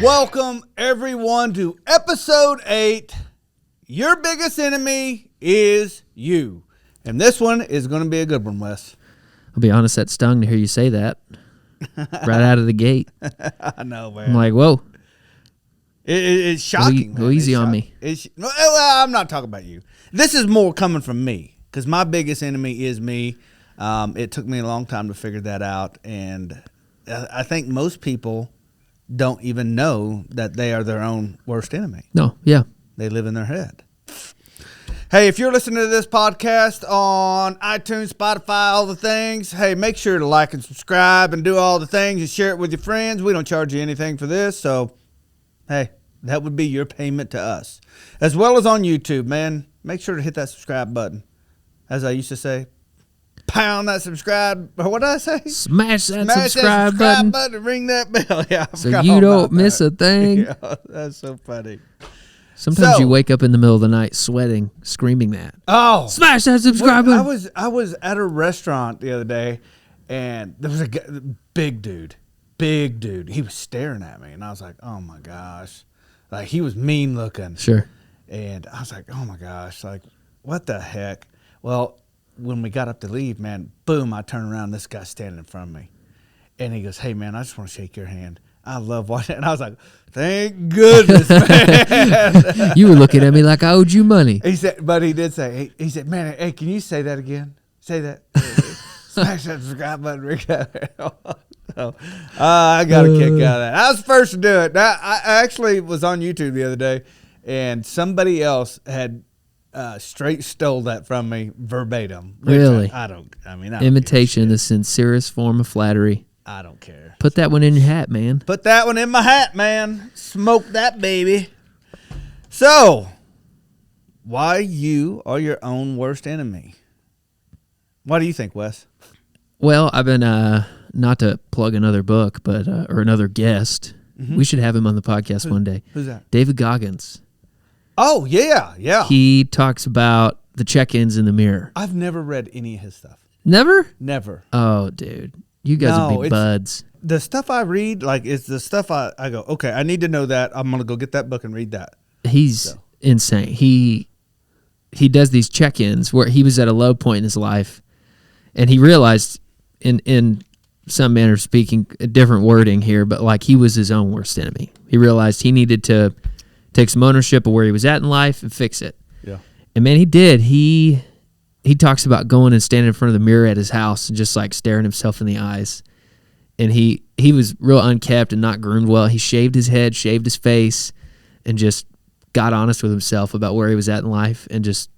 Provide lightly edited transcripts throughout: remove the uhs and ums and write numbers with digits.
Welcome, everyone, to episode 8. Your biggest enemy is you. And this one is going to be a good one, Wes. I'll be honest, that stung to hear you say that right out of the gate. I know, man. I'm like, whoa. It's shocking, man. Go easy on me. Well, I'm not talking about you. This is more coming from me because my biggest enemy is me. It took me a long time to figure that out. And I think most people don't even know that they are their own worst enemy. No, yeah. They live in their head. Hey, if you're listening to this podcast on iTunes, Spotify, all the things, hey, make sure to like and subscribe and do all the things and share it with your friends. We don't charge you anything for this, so, hey, that would be your payment to us. As well as on YouTube, man, make sure to hit that subscribe button. As I used to say, pound that subscribe, or what did I say? Smash that subscribe button. Ring that bell. Yeah, so you don't miss a thing. Yeah, that's so funny. Sometimes you wake up in the middle of the night sweating, screaming that. Oh, smash that subscribe button. I was at a restaurant the other day, and there was a guy, big dude. He was staring at me, and I was like, oh my gosh, like he was mean looking. Sure. And I was like, oh my gosh, like what the heck? Well, when we got up to leave, man, boom, I turn around, this guy's standing in front of me, and he goes, hey man, I just want to shake your hand. I love watching it. And I was like, thank goodness, man. You were looking at me like I owed you money. He said, but he did say, he said, man, hey, can you say that again? Say that. Smash that subscribe button. So, I got a kick out of that. I was the first to do it. I actually was on YouTube the other day, and somebody else had straight stole that from me verbatim. Really? I don't Imitation, the sincerest form of flattery. I don't care. Put that one in your hat, man. Put that one in my hat, man. Smoke that baby. So, why you are your own worst enemy? What do you think, Wes? Well, I've been, not to plug another book, but or another guest. Mm-hmm. We should have him on the podcast one day. Who's that? David Goggins. Oh, yeah. He talks about the check-ins in the mirror. I've never read any of his stuff. Never? Never. Oh, dude. You guys would be buds. The stuff I read, like, is the stuff I go, okay, I need to know that. I'm going to go get that book and read that. He's insane. He does these check-ins where he was at a low point in his life, and he realized, in some manner of speaking, a different wording here, but like he was his own worst enemy. He realized he needed to take some ownership of where he was at in life and fix it. Yeah. And man, he did. He talks about going and standing in front of the mirror at his house and just like staring himself in the eyes. And he was real unkept and not groomed well. He shaved his head, shaved his face, and just got honest with himself about where he was at in life and just,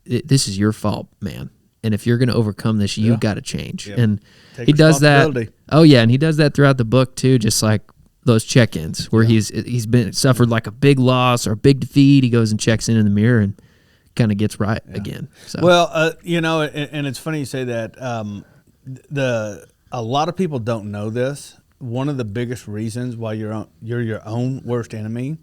this is your fault, man. And if you're going to overcome this, you've got to change. Yeah. And he does that. Oh yeah, and he does that throughout the book too, just like those check-ins where he's suffered like a big loss or a big defeat. He goes and checks in the mirror and kind of gets right again. So. Well, and it's funny you say that. A lot of people don't know this. One of the biggest reasons why you're your own worst enemy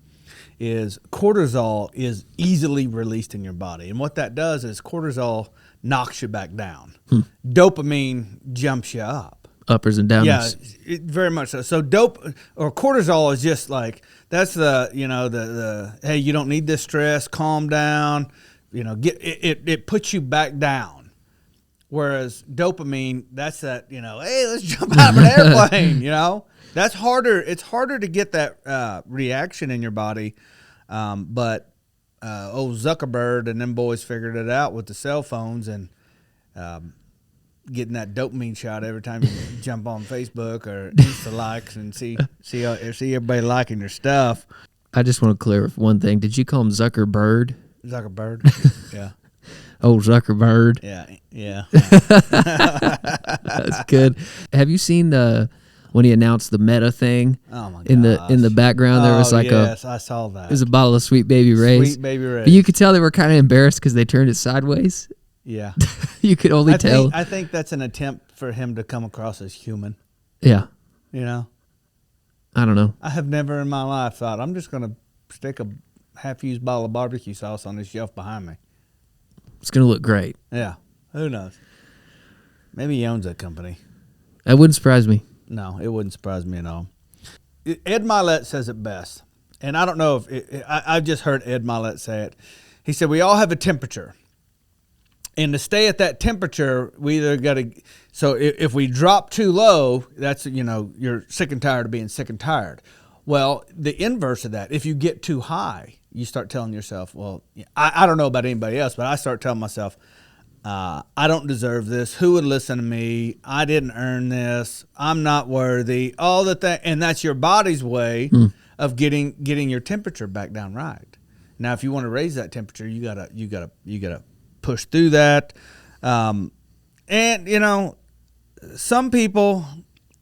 is cortisol is easily released in your body, and what that does is cortisol knocks you back down. Dopamine jumps you up. Uppers and downers. Yeah, very much so. So cortisol is just like, that's the hey, you don't need this stress, calm down, it puts you back down. Whereas dopamine, that's that, hey, let's jump out of an airplane, That's harder. It's harder to get that reaction in your body. But old Zuckerberg and them boys figured it out with the cell phones and getting that dopamine shot every time you jump on Facebook or Insta likes and see everybody liking your stuff. I just want to clear one thing. Did you call him Zuckerberg? Zuckerberg, yeah. Oh, Zuckerberg. Yeah. That's good. Have you seen when he announced the Meta thing? Oh my gosh. In the background there was like I saw that. It was a bottle of Sweet Baby Ray's. Sweet Baby Ray's. But you could tell they were kind of embarrassed because they turned it sideways. Yeah. You could only tell. I think that's an attempt for him to come across as human. Yeah. I don't know. I have never in my life thought, I'm just going to stick a half-used bottle of barbecue sauce on this shelf behind me. It's going to look great. Yeah. Who knows? Maybe he owns that company. That wouldn't surprise me. No, it wouldn't surprise me at all. Ed Milet says it best, and I don't know if I've just heard Ed Milet say it. He said we all have a temperature, and to stay at that temperature, we either got to. So if we drop too low, that's you're sick and tired of being sick and tired. Well, the inverse of that, if you get too high, you start telling yourself, well, I don't know about anybody else, but I start telling myself, I don't deserve this. Who would listen to me? I didn't earn this. I'm not worthy. All the thing, and that's your body's way of getting your temperature back down right. Now, if you want to raise that temperature, you gotta push through that. And some people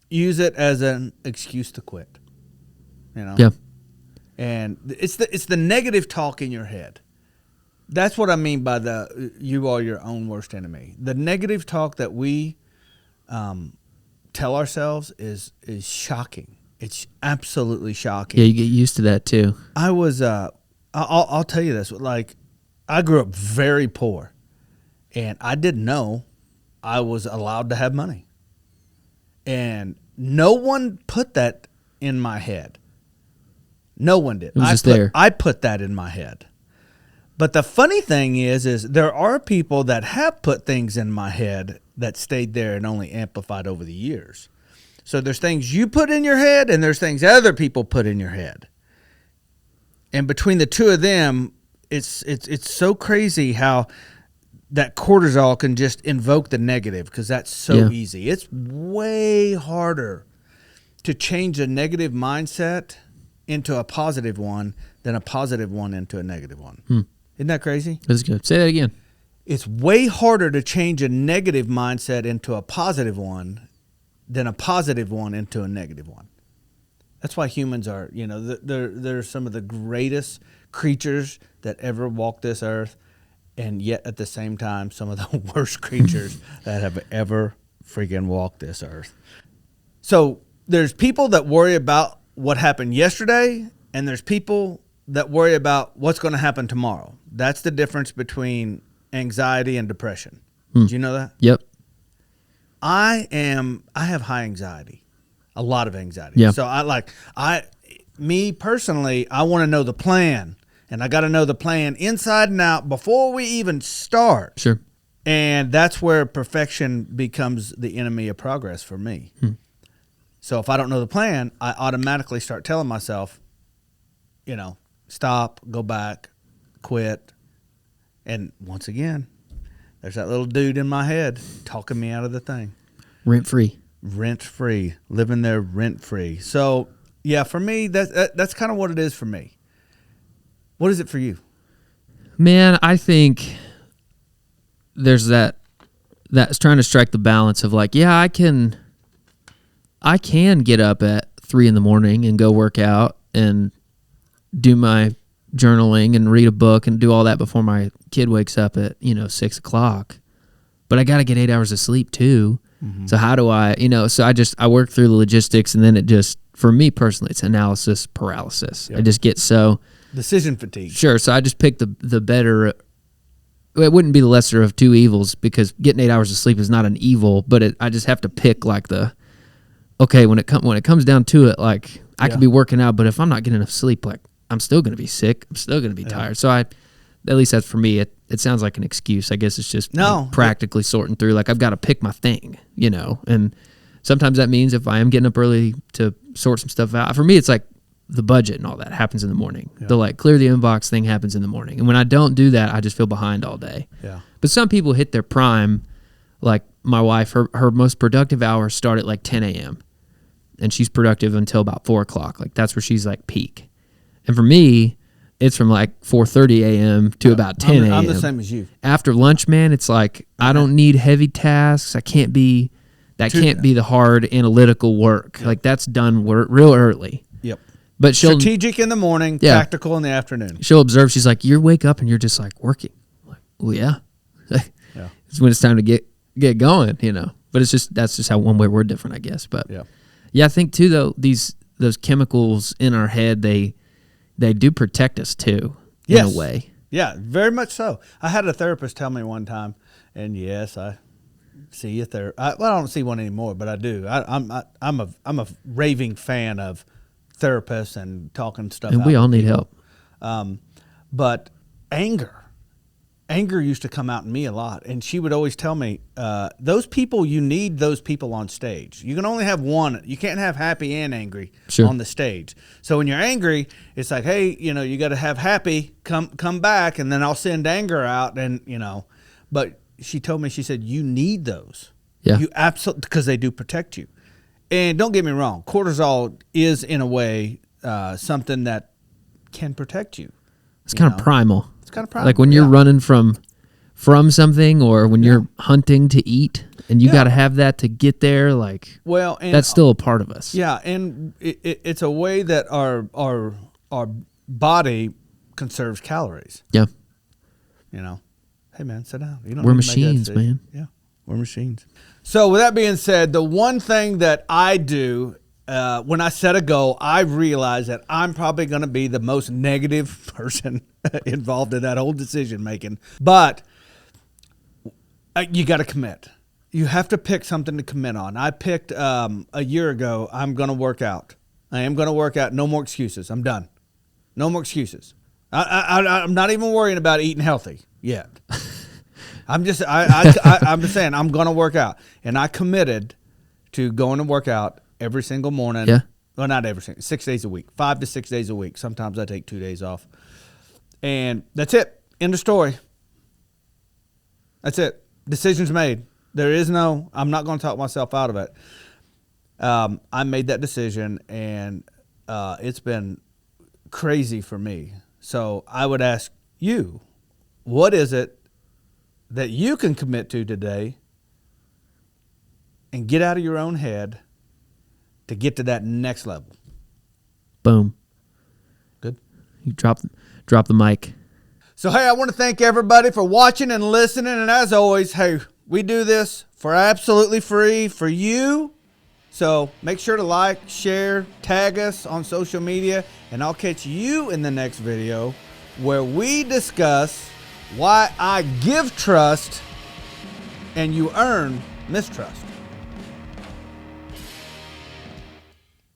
use it as an excuse to quit. Yeah. And it's the negative talk in your head. That's what I mean by you are your own worst enemy. The negative talk that we tell ourselves is shocking. It's absolutely shocking. Yeah, you get used to that too. I was I'll tell you this. Like, I grew up very poor, and I didn't know I was allowed to have money. And no one put that in my head. No one did. It was just there. I put that in my head. But the funny thing is there are people that have put things in my head that stayed there and only amplified over the years. So there's things you put in your head, and there's things other people put in your head. And between the two of them, it's so crazy how that cortisol can just invoke the negative, because that's so easy. It's way harder to change a negative mindset into a positive one than a positive one into a negative one. Isn't that crazy? That's good. Say that again. It's way harder to change a negative mindset into a positive one than a positive one into a negative one. That's why humans are, they're some of the greatest creatures that ever walked this earth, and yet at the same time, some of the worst creatures that have ever freaking walked this earth. So there's people that worry about what happened yesterday, and there's people that worry about what's going to happen tomorrow. That's the difference between anxiety and depression. Did you know that? Yep. I have high anxiety, a lot of anxiety. Yeah. So me personally, I want to know the plan, and I got to know the plan inside and out before we even start. Sure. And that's where perfection becomes the enemy of progress for me. So if I don't know the plan, I automatically start telling myself, stop, go back, quit. And once again, there's that little dude in my head talking me out of the thing. Rent-free. Rent-free, living there rent-free. So, yeah, for me, that's kind of what it is for me. What is it for you? Man, I think there's that's trying to strike the balance of like, yeah, I can get up at 3 a.m. and go work out and do my journaling and read a book and do all that before my kid wakes up at 6 o'clock. But I got to get 8 hours of sleep too. Mm-hmm. So how do I, so I work through the logistics, and then it just, for me personally, it's analysis paralysis. Yep. I just get so decision fatigue. Sure. So I just pick the better. It wouldn't be the lesser of two evils, because getting 8 hours of sleep is not an evil, but I just have to pick like okay, when it comes down to it, like I could be working out, but if I'm not getting enough sleep, like I'm still going to be sick. I'm still going to be tired. So at least that's for me. It sounds like an excuse. I guess it's just practically sorting through. Like I've got to pick my thing, and sometimes that means if I am getting up early to sort some stuff out, for me, it's like the budget and all that happens in the morning. Yeah. The clear the inbox thing happens in the morning. And when I don't do that, I just feel behind all day. Yeah. But some people hit their prime, like my wife, her most productive hours start at like 10 a.m. and she's productive until about 4 o'clock. Like that's where she's like peak. And for me, it's from like 4:30 a.m. to about 10 a.m. I'm the same as you. After lunch, man, it's like I don't need heavy tasks. Can't be the hard analytical work. Yep. Like that's done real early. Yep. But strategic in the morning, tactical in the afternoon. She'll observe. She's like, you wake up and you're just like working. I'm like, well, yeah. It's when it's time to get going, But that's just how one way we're different, I guess. But yeah, I think too though those chemicals in our head they do protect us too, in a way. Yeah, very much so. I had a therapist tell me one time, and yes, I see a therapist. I don't see one anymore, but I do. I'm a raving fan of therapists and talking stuff And out we all with need people. help. But anger used to come out in me a lot. And she would always tell me, those people, you need those people on stage. You can only have one. You can't have happy and angry on the stage. So when you're angry, it's like, hey, you got to have happy, come back, and then I'll send anger out. And, but she told me, she said, you need those. Yeah. You absolutely, because they do protect you. And don't get me wrong, cortisol is in a way something that can protect you. It's kind of primal. It's kind of primal. Like when you're running from something, or when you're hunting to eat, and you got to have that to get there. Like, well, and that's still a part of us. Yeah, and it's a way that our body conserves calories. Yeah. Hey man, sit down. You don't We're need to make that machines, decision. man. Yeah, we're machines. So with that being said, the one thing that I do when I set a goal, I realize that I'm probably going to be the most negative person involved in that whole decision making. But you got to commit. You have to pick something to commit on. I picked a year ago, I'm going to work out. I am going to work out. No more excuses. I'm done. No more excuses. I'm not even worrying about eating healthy yet. I'm just saying I'm going to work out. And I committed to going to work out every single morning. Yeah. Well, not every single, 6 days a week, 5 to 6 days a week. Sometimes I take 2 days off. And that's it. End of story. That's it. Decision's made. I'm not going to talk myself out of it. I made that decision, and it's been crazy for me. So I would ask you, what is it that you can commit to today and get out of your own head to get to that next level? Boom. Good. You drop the mic. So, hey, I want to thank everybody for watching and listening. And as always, hey, we do this for absolutely free for you. So make sure to like, share, tag us on social media, and I'll catch you in the next video where we discuss why I give trust and you earn mistrust.